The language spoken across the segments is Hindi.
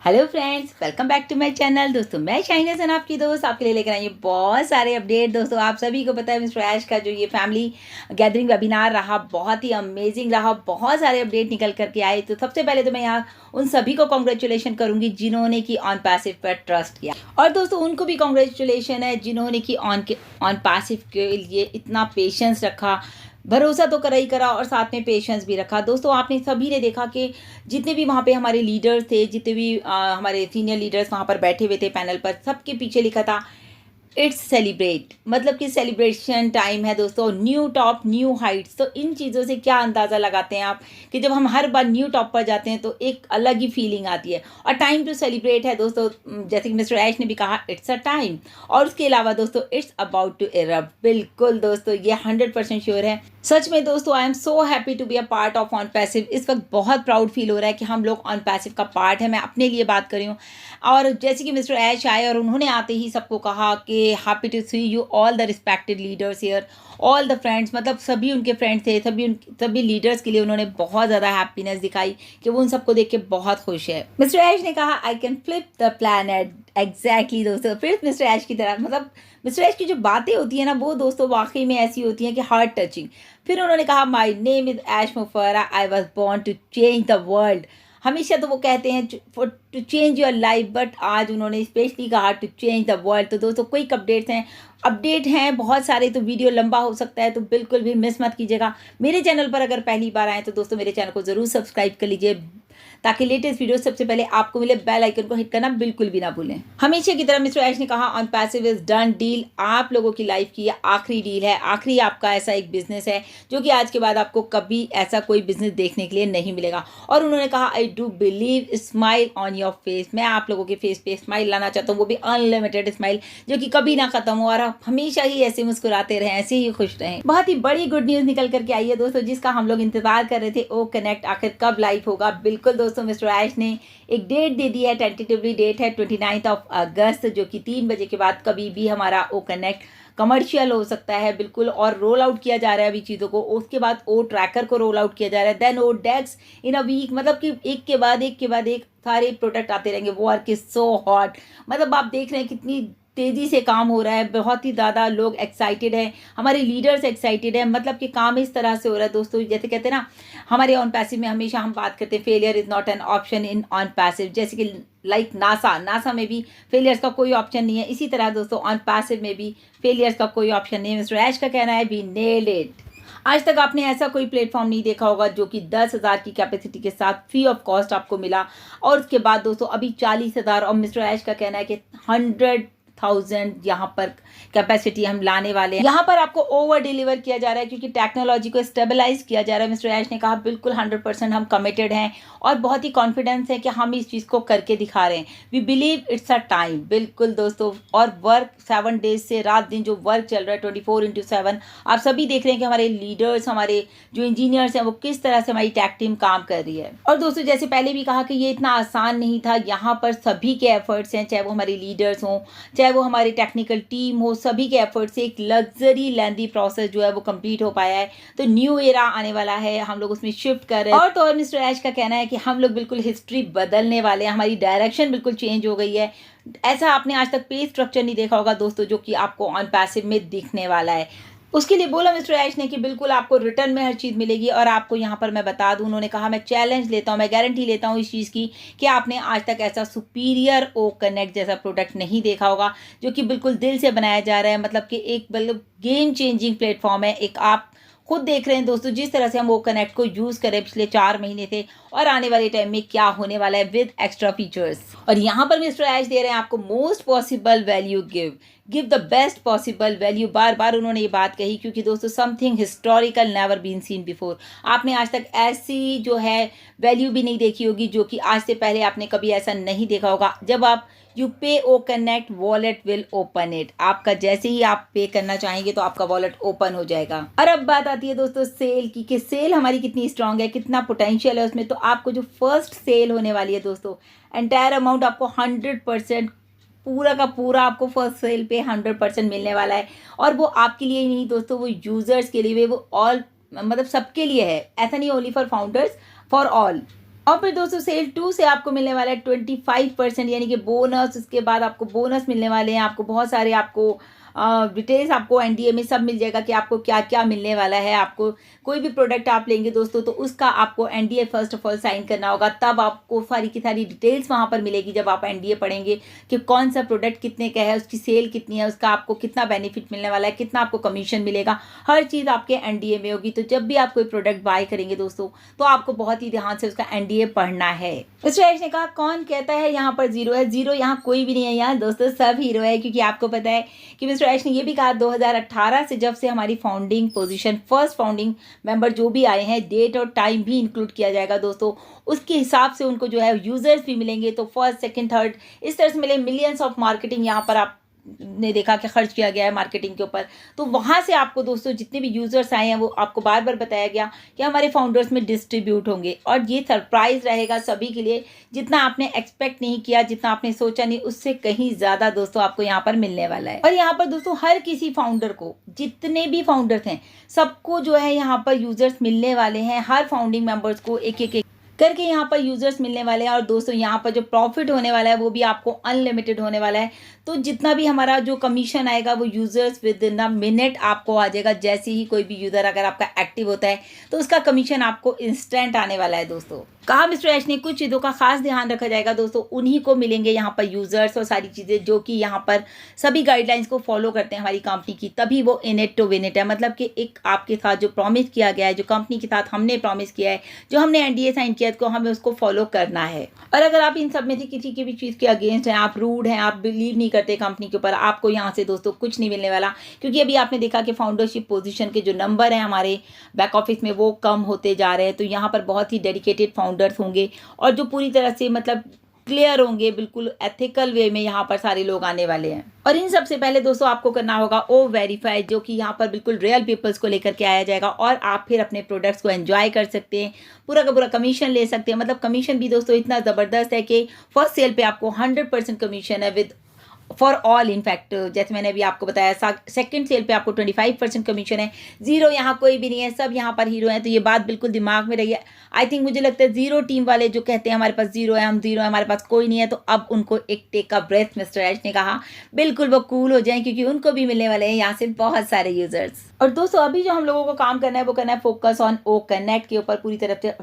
Hello friends, welcome back to my channel. दोस्तों मैं शाइना हसन आपकी दोस्त आपके लिए लेकर आई हूँ बहुत सारे अपडेट। दोस्तों आप सभी को पता है मिस्टर ऐश का जो ये फैमिली गैदरिंग वेबिनार रहा बहुत ही अमेजिंग रहा, बहुत सारे अपडेट निकल करके आए। तो सबसे पहले तो मैं यहाँ उन सभी को कॉन्ग्रेचुलेशन करूँगी जिन्होंने की ऑन पैसिव पर ट्रस्ट किया, और दोस्तों उनको भी कॉन्ग्रेचुलेशन है जिन्होंने की ऑन पैसिव के लिए इतना पेशेंस रखा, भरोसा तो करा ही करा और साथ में पेशेंस भी रखा। दोस्तों आपने सभी ने देखा कि जितने भी वहाँ पे हमारे लीडर्स थे, जितने भी हमारे सीनियर लीडर्स वहाँ पर बैठे हुए थे पैनल पर, सबके पीछे लिखा था इट्स सेलिब्रेट, मतलब कि सेलिब्रेशन टाइम है दोस्तों, न्यू टॉप न्यू हाइट्स। तो इन चीज़ों से क्या अंदाज़ा लगाते हैं आप कि जब हम हर बार न्यू टॉप पर जाते हैं तो एक अलग ही फीलिंग आती है, और टाइम टू सेलिब्रेट है दोस्तों। जैसे कि मिस्टर ऐश ने भी कहा इट्स अ टाइम, और उसके अलावा दोस्तों इट्स अबाउट टू इरप्ट। बिल्कुल दोस्तों ये 100% श्योर है। सच में दोस्तों I am so happy to be a part of on passive. इस वक्त बहुत प्राउड फील हो रहा है कि हम लोग ऑन पैसिव का पार्ट है। मैं अपने लिए बात कर रही हूँ, और जैसे कि मिस्टर ऐश आए और उन्होंने आते ही सबको कहा कि happy to see you all the respected leaders here, all the friends, मतलब सभी उनके फ्रेंड्स थे, सभी लीडर्स के लिए उन्होंने बहुत ज़्यादा हैप्पीनेस दिखाई कि वो उन सबको देख के बहुत खुश है। मिस्टर ऐश ने कहा I can flip the planet. Exactly दोस्तों, फिर मिस्टर ऐश की तरह, मतलब मिस्टर ऐश की जो बातें होती है ना वो दोस्तों वाकई में ऐसी होती हैं कि हार्ट टचिंग। फिर उन्होंने कहा my name is Ash Mufarreh, I was born to change the world. हमेशा तो वो कहते हैं to change your life, but आज उन्होंने स्पेशली कहा टू चेंज द वर्ल्ड। तो दोस्तों क्विक अपडेट हैं बहुत सारे, तो वीडियो लंबा हो सकता है, तो बिल्कुल भी मिस मत कीजिएगा। मेरे चैनल पर अगर पहली बार आए तो दोस्तों मेरे चैनल को ज़रूर सब्सक्राइब कर लीजिए ताकि लेटेस्ट वीडियो सबसे पहले आपको मिले। बेल आइकन को हिट करना बिल्कुल भी ना भूलें। हमेशा की तरह मिस्टर ऐश ने कहा on passive is done deal. आप लोगों की लाइफ की आखिरी डील है, आखिरी आपका ऐसा एक बिजनेस है जो कि आज के बाद आपको कभी ऐसा कोई बिजनेस देखने के लिए नहीं मिलेगा। और उन्होंने कहा I do believe smile on your face. मैं आप लोगों के फेस पे स्माइल लाना चाहता हूँ, वो भी अनलिमिटेड स्माइल जो कि कभी ना खत्म हो, और आप हमेशा ही ऐसे मुस्कुराते रहें, ऐसे ही खुश रहें। बहुत ही बड़ी गुड न्यूज निकल करके आई है दोस्तों, जिसका हम लोग इंतजार कर रहे थे। ओ कनेक्ट आखिर कब लाइव होगा। बिल्कुल दोस्तों मिस्टर ऐश ने एक डेट दे दी है, टेंटेटिवली डेट है 29 अगस्त, जो कि 3 बजे के बाद कभी भी हमारा ओ कनेक्ट कमर्शियल हो सकता है। बिल्कुल, और रोल आउट किया जा रहा है अभी चीज़ों को। उसके बाद ओ ट्रैकर को रोल आउट किया जा रहा है, then O desks in a week, मतलब कि एक के बाद एक सारे प्रोडक्ट आते रहेंगे। वो वर्क इज सो हॉट, मतलब आप देख रहे हैं कितनी तेज़ी से काम हो रहा है, बहुत ही ज़्यादा लोग एक्साइटेड हैं, हमारे लीडर्स एक्साइटेड हैं। मतलब कि काम इस तरह से हो रहा है दोस्तों, जैसे कहते हैं ना हमारे ऑन पैसिव में हमेशा हम बात करते हैं failure is not an option in on passive, जैसे कि लाइक नासा में भी फेलियर्स का कोई ऑप्शन नहीं है। इसी तरह दोस्तों ऑन पैसिव में भी फेलियर्स का कोई ऑप्शन नहीं है। मिस्टर ऐश का कहना है वी नेल्ड इट। आज तक आपने ऐसा कोई प्लेटफॉर्म नहीं देखा होगा जो कि 10,000 की कैपेसिटी के साथ फ्री ऑफ कॉस्ट आपको मिला, और उसके बाद दोस्तों अभी 40,000, और मिस्टर ऐश का कहना है कि 100,000 यहाँ पर कैपेसिटी हम लाने वाले हैं। यहाँ पर आपको ओवर डिलीवर किया जा रहा है क्योंकि टेक्नोलॉजी को स्टेबलाइज किया जा रहा है। मिस्टर ऐश ने कहा बिल्कुल 100% हम कमिटेड हैं और बहुत ही कॉन्फिडेंस है कि हम इस चीज़ को करके दिखा रहे हैं। We believe it's a time. बिल्कुल दोस्तों, और वर्क 7 डेज से रात दिन जो वर्क चल रहा है 24/7, आप सभी देख रहे हैं कि हमारे लीडर्स, हमारे जो इंजीनियर्स हैं वो किस तरह से हमारी टैक टीम काम कर रही है। और दोस्तों जैसे पहले भी कहा कि ये इतना आसान नहीं था, यहाँ पर सभी के एफर्ट्स हैं, चाहे वो हमारे लीडर्स हों, चाहे वो हमारी टेक्निकल टीम हो, सभी के एफर्ट से एक लग्जरी लेंदी प्रोसेस जो है वो कंप्लीट हो पाया है। तो न्यू एरा आने वाला है, हम लोग उसमें शिफ्ट कर रहे हैं। और तो और मिस्टर ऐश का कहना है कि हम लोग बिल्कुल हिस्ट्री बदलने वाले हैं, हमारी डायरेक्शन बिल्कुल चेंज हो गई है। ऐसा आपने आज तक पे स्ट्रक्चर नहीं देखा होगा दोस्तों जो कि आपको ऑन पैसिव में दिखने वाला है। उसके लिए बोला मिस्टर ऐश ने कि बिल्कुल आपको रिटर्न में हर चीज़ मिलेगी। और आपको यहाँ पर मैं बता दूँ, उन्होंने कहा मैं चैलेंज लेता हूँ, मैं गारंटी लेता हूँ इस चीज़ की कि आपने आज तक ऐसा सुपीरियर ओ कनेक्ट जैसा प्रोडक्ट नहीं देखा होगा जो कि बिल्कुल दिल से बनाया जा रहा है। मतलब कि एक मतलब गेम चेंजिंग प्लेटफॉर्म है। एक आप खुद देख रहे हैं दोस्तों जिस तरह से हम वो कनेक्ट को यूज़ करें पिछले 4 महीने थे, और आने वाले टाइम में क्या होने वाला है विद एक्स्ट्रा फीचर्स। और यहाँ पर मिस्टर ऐश दे रहे हैं आपको most possible value, give the best possible value. बार बार उन्होंने ये बात कही क्योंकि दोस्तों something historical never been seen before. आपने आज तक ऐसी जो है वैल्यू भी नहीं देखी होगी जो कि आज से पहले आपने कभी ऐसा नहीं देखा होगा। जब आप यू पे ओ connect wallet will open it, आपका जैसे ही आप पे करना चाहेंगे तो आपका वॉलेट ओपन हो जाएगा। और अब बात आती है दोस्तों सेल की कि सेल हमारी कितनी स्ट्रांग है, कितना पोटेंशियल है उसमें। तो आपको जो फर्स्ट सेल होने वाली है दोस्तों, एंटायर अमाउंट आपको 100% पूरा का पूरा आपको फर्स्ट सेल पे 100% मिलने वाला है। और वो आपके लिए ही नहीं दोस्तों, वो यूजर्स के लिए, वो ऑल मतलब सबके लिए है। ऐसा नहीं only for founders, for all. और फिर दोस्तों सेल 2 से आपको मिलने वाला है 25% यानी कि बोनस। उसके बाद आपको बोनस मिलने वाले हैं, आपको बहुत सारे आपको डिटेल्स आपको एनडीए में सब मिल जाएगा कि आपको क्या क्या मिलने वाला है। आपको कोई भी प्रोडक्ट आप लेंगे दोस्तों तो उसका आपको NDA first of all sign करना होगा, तब आपको सारी की सारी डिटेल्स वहाँ पर मिलेगी। जब आप एनडीए पढ़ेंगे कि कौन सा प्रोडक्ट कितने का है, उसकी सेल कितनी है, उसका आपको कितना बेनिफिट मिलने वाला है, कितना आपको कमीशन मिलेगा, हर चीज़ आपके एनडीए में होगी। तो जब भी आप कोई प्रोडक्ट बाय करेंगे दोस्तों तो आपको बहुत ही ध्यान से उसका एनडीए पढ़ना है। मिस्टर ऐश ने कहा कौन कहता है यहाँ पर जीरो है, जीरो यहाँ कोई भी नहीं है, यहाँ दोस्तों सब हीरो है। क्योंकि आपको पता है कि मिस्टर ऐश ने ये भी कहा 2018 से जब से हमारी founding position first founding member जो भी आए हैं, डेट और टाइम भी इंक्लूड किया जाएगा दोस्तों। उसके हिसाब से उनको जो है यूजर्स भी मिलेंगे, तो फर्स्ट सेकंड थर्ड इस तरह से मिले। मिलियंस ऑफ मार्केटिंग यहाँ पर आप ने देखा कि खर्च किया गया है मार्केटिंग के ऊपर। तो वहाँ से आपको दोस्तों जितने भी यूजर्स आए हैं वो आपको बार बार बताया गया कि हमारे फाउंडर्स में डिस्ट्रीब्यूट होंगे, और ये सरप्राइज रहेगा सभी के लिए। जितना आपने एक्सपेक्ट नहीं किया, जितना आपने सोचा नहीं, उससे कहीं ज़्यादा दोस्तों आपको यहाँ पर मिलने वाला है। और यहाँ पर दोस्तों हर किसी फाउंडर को, जितने भी फाउंडर्स हैं सबको जो है यहाँ पर यूजर्स मिलने वाले हैं। हर फाउंडिंग मेंबर्स को एक एक करके यहाँ पर यूजर्स मिलने वाले हैं। और दोस्तों यहाँ पर जो प्रॉफिट होने वाला है वो भी आपको अनलिमिटेड होने वाला है। तो जितना भी हमारा जो कमीशन आएगा वो users with in a minute आपको आ जाएगा। जैसे ही कोई भी यूजर अगर आपका एक्टिव होता है तो उसका कमीशन आपको इंस्टेंट आने वाला है दोस्तों। कहा मिस्टर ऐश ने कुछ चीज़ों का खास ध्यान रखा जाएगा दोस्तों, उन्हीं को मिलेंगे यहाँ पर यूजर्स और सारी चीज़ें जो कि यहाँ पर सभी गाइडलाइंस को फॉलो करते हैं हमारी कंपनी की, तभी वो in it to win it है। मतलब कि एक आपके साथ जो प्रॉमिस किया गया है, जो कंपनी के साथ हमने प्रॉमिस किया है, जो हमने एनडीए साइन किया है, तो हमें उसको फॉलो करना है। और अगर आप इन सब में से किसी की भी चीज़ के अगेंस्ट हैं, आप रूड हैं, आप बिलीव नहीं करते कंपनी के ऊपर, आपको यहाँ से दोस्तों कुछ नहीं मिलने वाला। क्योंकि अभी आपने देखा कि फाउंडरशिप पोजीशन के जो नंबर हैं हमारे बैक ऑफिस में वो कम होते जा रहे हैं। तो यहाँ पर बहुत ही डेडिकेटेड फाउंडर्स होंगे और जो पूरी तरह से मतलब क्लियर होंगे, बिल्कुल एथिकल वे में यहाँ पर सारे लोग आने वाले हैं। और इन सबसे पहले दोस्तों आपको करना होगा ओ वेरीफाई, जो कि यहाँ पर बिल्कुल रियल पीपल्स को लेकर के आया जाएगा और आप फिर अपने प्रोडक्ट्स को एंजॉय कर सकते हैं, पूरा का पूरा कमीशन ले सकते हैं। मतलब कमीशन भी दोस्तों इतना ज़बरदस्त है कि फर्स्ट सेल पे आपको 100% कमीशन है विद फॉर ऑल। इनफैक्ट जैसे मैंने अभी आपको बताया सेकंड सेल पे आपको 25% कमीशन है। जीरो यहाँ कोई भी नहीं है, सब यहाँ पर हीरो हैं। तो ये बात बिल्कुल दिमाग में रही है। आई थिंक मुझे लगता है जीरो टीम वाले जो कहते हैं हमारे पास जीरो है, हम जीरो है, हमारे पास कोई नहीं है, तो अब उनको एक टेक का ब्रेथ मिस्टर ऐश ने कहा, बिल्कुल वो कूल हो जाएं क्योंकि उनको भी मिलने वाले हैं यहाँ से बहुत सारे यूजर्स। और दोस्तों अभी जो हम लोगों को काम करना है वो करना है फोकस ऑन ओ कनेक्ट के ऊपर, पूरी तरफ से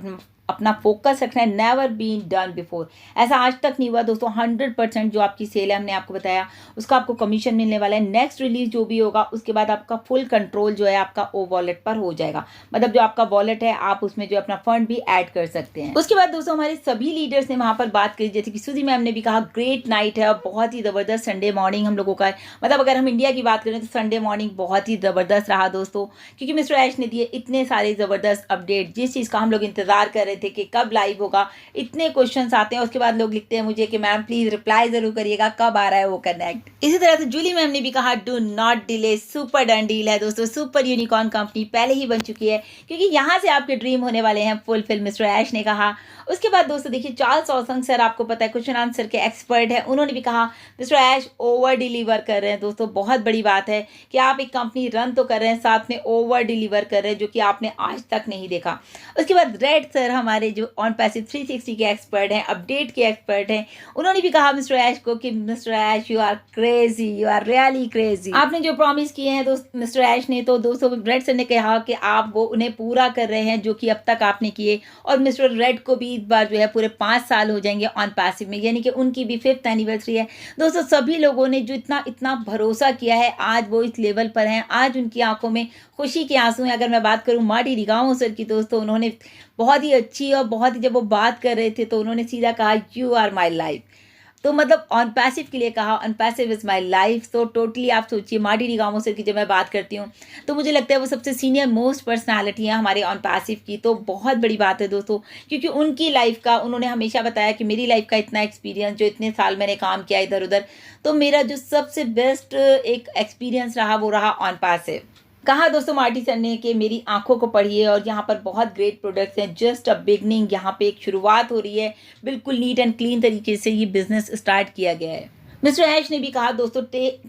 अपना फोकस रखना है। नेवर बीन डन बिफोर, ऐसा आज तक नहीं हुआ दोस्तों। 100% जो आपकी सेल है हमने आपको बताया उसका आपको कमीशन मिलने वाला है। नेक्स्ट रिलीज जो भी होगा उसके बाद आपका फुल कंट्रोल जो है आपका ओ वॉलेट पर हो जाएगा। मतलब जो आपका वॉलेट है आप उसमें जो अपना फंड भी ऐड कर सकते हैं। उसके बाद दोस्तों हमारे सभी लीडर्स ने वहाँ पर बात करी, जैसे कि सुधी मैम ने भी कहा ग्रेट नाइट है और बहुत ही ज़बरदस्त संडे मॉर्निंग हम लोगों का है। मतलब अगर हम इंडिया की बात करें तो संडे मॉर्निंग बहुत ही ज़बरदस्त रहा दोस्तों, क्योंकि मिस्टर ऐश ने दिए इतने सारे ज़बरदस्त अपडेट, जिस चीज़ का हम लोग इंतजार कर रहे थे कि कब लाइव होगा। इतने क्वेश्चंस आते हैं, उसके बाद लोग लिखते हैं मुझे कि मैम प्लीज रिप्लाई जरूर करिएगा कब आ रहा है वो कनेक्ट। इसी तरह से जूली मैम ने भी कहा do not delay, super done deal है दोस्तों। सुपर यूनिकॉर्न कंपनी पहले ही बन चुकी है क्योंकि यहाँ से आपके ड्रीम होने वाले हैं फुलफिल, मिस्टर ऐश ने कहा। उसके बाद दोस्तों देखिए चार्ल्स ऑसंग सर आपको पता है क्वेश्चन आंसर के एक्सपर्ट है, उन्होंने भी कहा मिस्टर ऐश ओवर डिलीवर कर रहे हैं। दोस्तों बहुत बड़ी बात है कि आप एक कंपनी रन तो कर रहे हैं, साथ में ओवर डिलीवर कर रहे हैं, जो कि आपने आज तक नहीं देखा। उसके बाद रेड सर हमारे जो ऑन पैसिव 360 के एक्सपर्ट हैं, अपडेट के एक्सपर्ट हैं, उन्होंने भी कहा मिस्टर ऐश को कि mister Ash you are crazy, you are really crazy. आपने जो प्रॉमिस किए हैं दोस्त मिस्टर ऐश ने, तो दोस्तों रेड सर ने कहा कि आप वो उन्हें पूरा कर रहे हैं जो कि अब तक आपने किए। और मिस्टर रेड को भी इस बार जो है पूरे 5 साल हो जाएंगे ऑन पैसिव में, यानी कि उनकी भी 5th एनिवर्सरी है। दोस्तों सभी लोगों ने जो इतना इतना भरोसा किया है आज वो इस लेवल पर हैं, आज उनकी आंखों में खुशी के आंसू हैं। अगर मैं बात करूं माडी रिगाओ सर की दोस्तों, उन्होंने बहुत ही अच्छी और बहुत ही, जब वो बात कर रहे थे तो उन्होंने सीधा कहा यू आर माई लाइफ। तो मतलब ऑन पैसिव के लिए कहा on passive is my life. तो टोटली आप सोचिए माडी रिगामो सर की जब मैं बात करती हूँ तो मुझे लगता है वो सबसे सीनियर मोस्ट पर्सनालिटी है हमारे ऑन पैसिव की। तो बहुत बड़ी बात है दोस्तों, क्योंकि उनकी लाइफ का उन्होंने हमेशा बताया कि मेरी लाइफ का इतना एक्सपीरियंस, जो इतने साल मैंने काम किया इधर उधर, तो मेरा जो सबसे बेस्ट एक एक्सपीरियंस रहा वो रहा ऑन पैसिव। कहा दोस्तों मार्टी सर ने कि मेरी आंखों को पढ़िए और यहाँ पर बहुत ग्रेट प्रोडक्ट्स हैं, जस्ट अ बिगनिंग, यहाँ पे एक शुरुआत हो रही है, बिल्कुल नीट एंड क्लीन तरीके से ये बिजनेस स्टार्ट किया गया है। मिस्टर ऐश ने भी कहा दोस्तों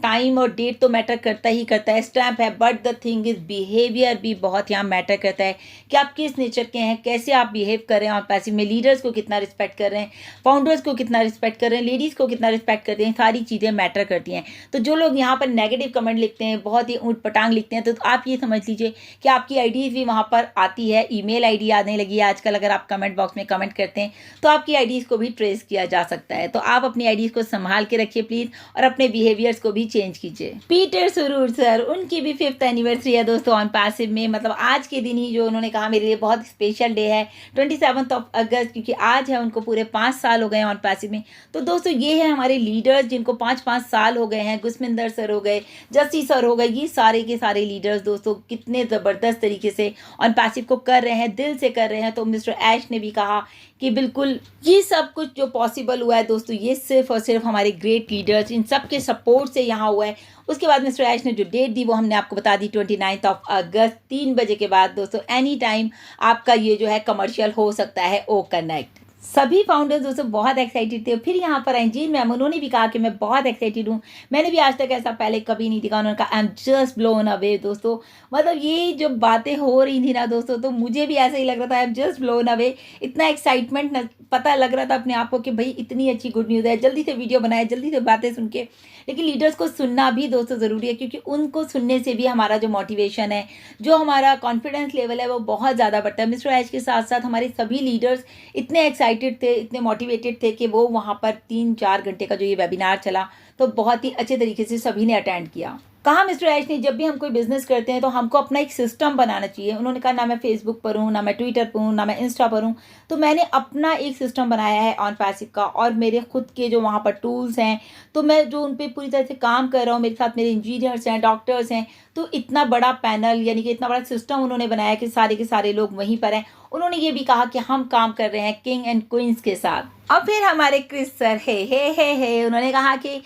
टाइम और डेट तो मैटर करता ही करता है, स्टैम्प है, but the thing is behaviour भी बहुत यहाँ मैटर करता है कि आप किस नेचर के हैं, कैसे आप बिहेव कर रहे हैं, आप पैसिव में लीडर्स को कितना रिस्पेक्ट कर रहे हैं, फाउंडर्स को कितना रिस्पेक्ट कर रहे हैं, लेडीज़ को कितना रिस्पेक्ट करते हैं, सारी चीज़ें मैटर करती हैं। तो जो लोग यहाँ पर नेगेटिव कमेंट लिखते हैं, बहुत ही ऊँट पटांग लिखते हैं, तो आप ये समझ लीजिए कि आपकी आईडीज़ भी वहाँ पर आती है, ईमेल आईडी आने लगी है आजकल। अगर आप कमेंट बॉक्स में कमेंट करते हैं तो आपकी आईडीज़ को भी ट्रेस किया जा सकता है। तो आप अपनी आईडीज़ को संभाल के रखिए प्लीज़, और अपने बिहेवियर्स को भी चेंज कीजिए। पीटर सुरूर सर, उनकी भी 5th एनिवर्सरी है दोस्तों ऑन पैसिव में। मतलब आज के दिन ही जो उन्होंने कहा मेरे लिए बहुत स्पेशल डे है, 27 अगस्त, क्योंकि आज है उनको पूरे 5 साल हो गए ऑन पैसिव में। तो दोस्तों ये है हमारे लीडर्स जिनको 5-5 साल हो गए हैं। गुस्मिंदर सर हो गए, जस्सी सर हो गए, ये सारे के सारे लीडर्स दोस्तों कितने ज़बरदस्त तरीके से ऑन पैसिव को कर रहे हैं, दिल से कर रहे हैं। तो मिस्टर ऐश ने भी कहा कि बिल्कुल ये सब कुछ जो पॉसिबल हुआ है दोस्तों, ये सिर्फ और सिर्फ हमारे ग्रेट लीडर्स, इन सब के सपोर्ट से यहाँ हुआ है। उसके बाद मिस्टर ऐश ने जो डेट दी वो हमने आपको बता दी, 29 अगस्त 3 बजे के बाद दोस्तों एनी टाइम आपका ये जो है कमर्शियल हो सकता है ओ कनेक्ट। सभी फाउंडर्स दोस्तों बहुत एक्साइटेड थे। फिर यहाँ पर अंजीन मैम, उन्होंने भी कहा कि मैं बहुत एक्साइटेड हूँ, मैंने भी आज तक ऐसा पहले कभी नहीं देखा। उन्होंने कहा I am just blown away दोस्तों। मतलब ये जो बातें हो रही थी ना दोस्तों, तो मुझे भी ऐसा ही लग रहा था, I am just blown away. इतना एक्साइटमेंट पता लग रहा था अपने आप को कि भाई इतनी अच्छी गुड न्यूज़ है, जल्दी से वीडियो बनाए, जल्दी से बातें सुन के। लेकिन लीडर्स को सुनना भी दोस्तों ज़रूरी है, क्योंकि उनको सुनने से भी हमारा जो मोटिवेशन है, जो हमारा कॉन्फिडेंस लेवल है, वो बहुत ज़्यादा बढ़ता है। मिस्टर ऐश के साथ साथ हमारे सभी लीडर्स इतने एक्साइटेड थे, इतने मोटिवेटेड थे कि वो वहाँ पर 3-4 घंटे का जो ये वेबिनार चला, तो बहुत ही अच्छे तरीके से सभी ने अटेंड किया। कहा मिस्टर ऐश ने जब भी हम कोई बिजनेस करते हैं तो हमको अपना एक सिस्टम बनाना चाहिए। उन्होंने कहा ना मैं फेसबुक पर हूँ, ना मैं ट्विटर पर हूँ, ना मैं इंस्टा पर हूँ, तो मैंने अपना एक सिस्टम बनाया है ऑन पैसिव का, और मेरे खुद के जो वहाँ पर टूल्स हैं, तो मैं जो उन पर पूरी तरह से काम कर रहा हूँ। मेरे साथ मेरे इंजीनियर्स हैं, डॉक्टर्स हैं, तो इतना बड़ा पैनल यानी कि इतना बड़ा सिस्टम उन्होंने बनाया कि सारे के सारे लोग वहीं पर हैं। उन्होंने ये भी कहा कि हम काम कर रहे हैं किंग एंड क्वींस के साथ। अब फिर हमारे क्रिस सर हे उन्होंने कहा कि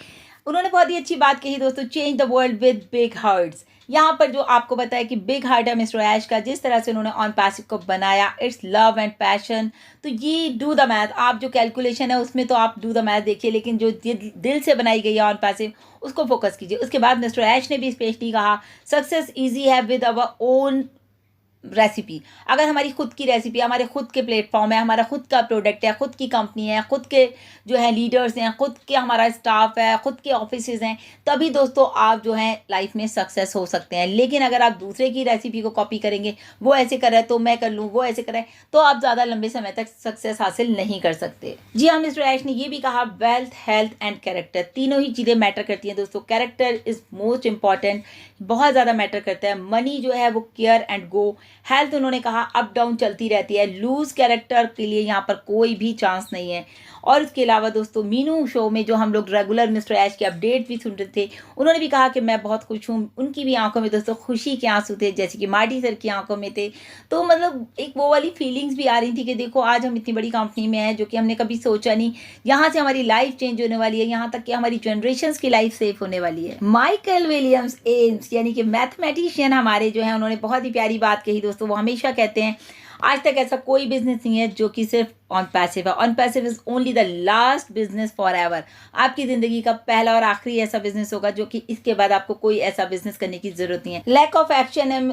उन्होंने बहुत ही अच्छी बात कही दोस्तों, change the world with big hearts. यहाँ पर जो आपको बताया कि बिग हार्ट है मिस्टर ऐश का, जिस तरह से उन्होंने ऑन पैसिव को बनाया, इट्स लव एंड पैशन। तो ये डू द मैथ, आप जो कैलकुलेशन है उसमें तो आप डू द मैथ देखिए, लेकिन जो दिल से बनाई गई है ऑन पैसिव उसको फोकस कीजिए। उसके बाद मिस्टर ऐश ने भी स्पेशली कहा सक्सेस ईजी है विद अवर ओन रेसिपी। अगर हमारी खुद की रेसिपी, हमारे खुद के प्लेटफॉर्म है, हमारा खुद का प्रोडक्ट है, खुद की कंपनी है, खुद के जो है लीडर्स हैं, खुद के हमारा स्टाफ है, खुद के ऑफिसेज हैं, तभी दोस्तों आप जो हैं लाइफ में सक्सेस हो सकते हैं। लेकिन अगर आप दूसरे की रेसिपी को कॉपी करेंगे, वो ऐसे कर रहा है तो मैं कर लूँ, वो ऐसे कर रहा है, तो आप ज़्यादा लंबे समय तक सक्सेस हासिल नहीं कर सकते। जी हाँ, मिस्टर ऐश ने ये भी कहा वेल्थ, हेल्थ एंड कैरेक्टर, तीनों ही चीज़ें मैटर करती हैं दोस्तों। कैरेक्टर इज़ मोस्ट इंपॉर्टेंट, बहुत ज़्यादा मैटर करता है। मनी जो है वो केयर एंड गो। हेल्थ उन्होंने कहा अप डाउन चलती रहती है, लूज कैरेक्टर के लिए यहाँ पर कोई भी चांस नहीं है। और इसके अलावा दोस्तों मीनू शो में जो हम लोग रेगुलर मिस्टर ऐश के अपडेट भी सुन रहे थे, उन्होंने भी कहा कि मैं बहुत खुश हूँ। उनकी भी आंखों में दोस्तों खुशी के आंसू थे, जैसे कि मार्टी सर की आंखों में थे। तो मतलब एक वो वाली फीलिंग्स भी आ रही थी कि देखो आज हम इतनी बड़ी कंपनी में हैं जो कि हमने कभी सोचा नहीं, यहाँ से हमारी लाइफ चेंज होने वाली है, यहाँ तक कि हमारी जनरेशन की लाइफ सेफ होने वाली है। माइकल विलियम्स एम्स यानी कि मैथमेटिशियन हमारे जो हैं, उन्होंने बहुत ही प्यारी बात कही दोस्तों। वो हमेशा कहते हैं आज तक ऐसा कोई बिजनेस नहीं है जो कि सिर्फ ऑन पैसिव है। On passive is only the last business for ever. आपकी जिंदगी का पहला और आखिरी ऐसा बिजनेस होगा जो कि इसके बाद आपको कोई ऐसा बिजनेस करने की जरूरत नहीं है। लैक ऑफ एक्शन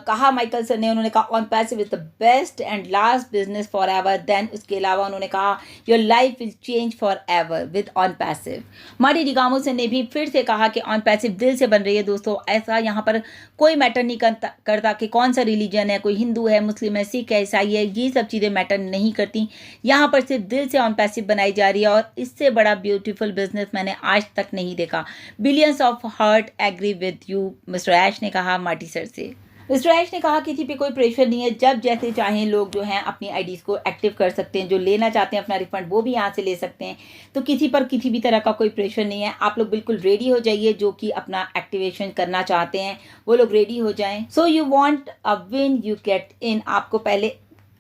कहा माइकल सर ने, उन्होंने कहा on passive is the best and last business for ever. Then उसके अलावा उन्होंने कहा your life will change for ever with on passive. Marty Digamo sir ने भी फिर से कहा कि ऑन पैसिव दिल से बन रही है दोस्तों। ऐसा यहाँ पर कोई मैटर नहीं करता कि कौन सा रिलीजन है, कोई हिंदू है, मुस्लिम है, सिख है, ईसाई है, ये सब चीज़ें मैटर नहीं करती। यहाँ पर सिर्फ दिल से ऑन पैसिव बनाई जा रही है, और इससे बड़ा ब्यूटीफुल बिजनेस मैंने आज तक नहीं देखा। Billions of heart agree with you, mister Ash ने कहा मार्टी सर से। मिस्टर ऐश ने कहा किसी पे कोई प्रेशर नहीं है, जब जैसे चाहें लोग जो हैं अपनी आईडीज़ को एक्टिव कर सकते हैं। जो लेना चाहते हैं अपना रिफंड वो भी यहाँ से ले सकते हैं। तो किसी पर किसी भी तरह का कोई प्रेशर नहीं है। आप लोग बिल्कुल रेडी हो जाइए, जो कि अपना एक्टिवेशन करना चाहते हैं वो लोग रेडी हो जाएं। So you want a win you get in. आपको पहले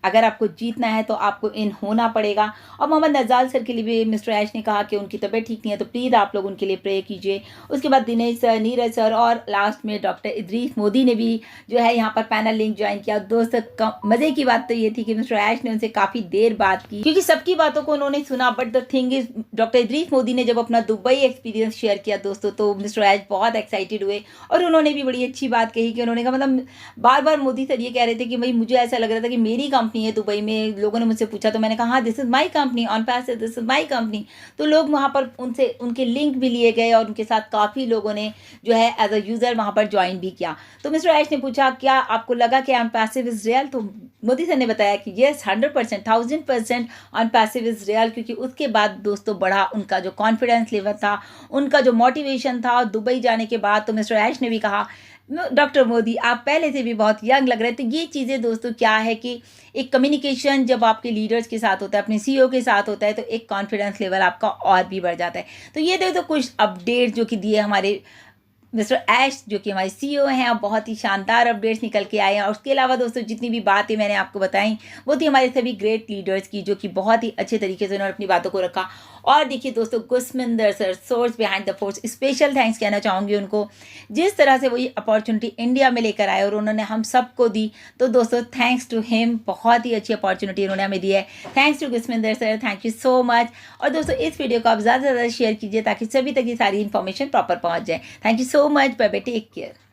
अगर आपको जीतना है तो आपको इन होना पड़ेगा। और मोहम्मद नज़ाल सर के लिए भी मिस्टर ऐश ने कहा कि उनकी तबीयत ठीक नहीं है, तो प्लीज़ आप लोग उनके लिए प्रे कीजिए। उसके बाद दिनेश सर, नीरज सर और लास्ट में डॉक्टर इदरीस मोदी ने भी जो है यहाँ पर पैनल लिंक ज्वाइन किया। दोस्त मज़े की बात तो ये थी कि मिस्टर ऐश ने उनसे काफ़ी देर बात की, क्योंकि सबकी बातों को उन्होंने सुना। But the thing is, doctor Idris Modi ने जब अपना दुबई एक्सपीरियंस शेयर किया दोस्तों, तो मिस्टर ऐश बहुत एक्साइटेड हुए और उन्होंने भी बड़ी अच्छी बात कही कि उन्होंने कहा, मतलब बार बार मोदी सर ये कह रहे थे कि भाई मुझे ऐसा लग रहा था कि मेरी कंपनी है दुबई में। लोगों ने मुझसे पूछा तो मैंने कहा हाँ, this is my company on passive, this is my company. तो लोग वहाँ पर उनसे उनके लिंक भी लिए गए और उनके साथ काफ़ी लोगों ने जो है एज अ यूज़र वहाँ पर ज्वाइन भी किया। तो मिस्टर ऐश ने पूछा क्या आपको लगा कि ऑन पैसिव इज़ रियल, तो मोदी सर ने बताया कि yes 100%, 1000% on passive is real. क्योंकि उसके बाद दोस्तों बड़ा उनका जो कॉन्फिडेंस लेवल था, उनका जो मोटिवेशन था दुबई जाने के बाद। तो मिस्टर ऐश ने भी कहा, डॉक्टर मोदी आप पहले से भी बहुत यंग लग रहे थे। ये चीज़ें दोस्तों क्या है कि एक कम्युनिकेशन जब आपके लीडर्स के साथ होता है, अपने सीईओ के साथ होता है, तो एक कॉन्फिडेंस लेवल आपका और भी बढ़ जाता है। तो ये देखो कुछ अपडेट जो कि दिए हमारे मिस्टर ऐश जो कि हमारे सीईओ हैं, और बहुत ही शानदार अपडेट्स निकल के आए हैं। और उसके अलावा दोस्तों जितनी भी बातें मैंने आपको बताई वो थी हमारे सभी ग्रेट लीडर्स की, जो कि बहुत ही अच्छे तरीके से उन्होंने अपनी बातों को रखा। और देखिए दोस्तों, Gusminder sir, source behind the force, special thanks कहना चाहूँगी उनको। जिस तरह से वो ये अपॉर्चुनिटी इंडिया में लेकर आए और उन्होंने हम सबको दी, तो दोस्तों थैंक्स टू हिम, बहुत ही अच्छी अपॉर्चुनिटी उन्होंने हमें दी है। Thanks to Gusminder sir, thank you so much. और दोस्तों इस वीडियो को आप ज़्यादा से ज़्यादा शेयर कीजिए ताकि सभी तक ये सारी इन्फॉर्मेशन प्रॉपर पहुँच जाए। Thank you so much, bye bye, take care.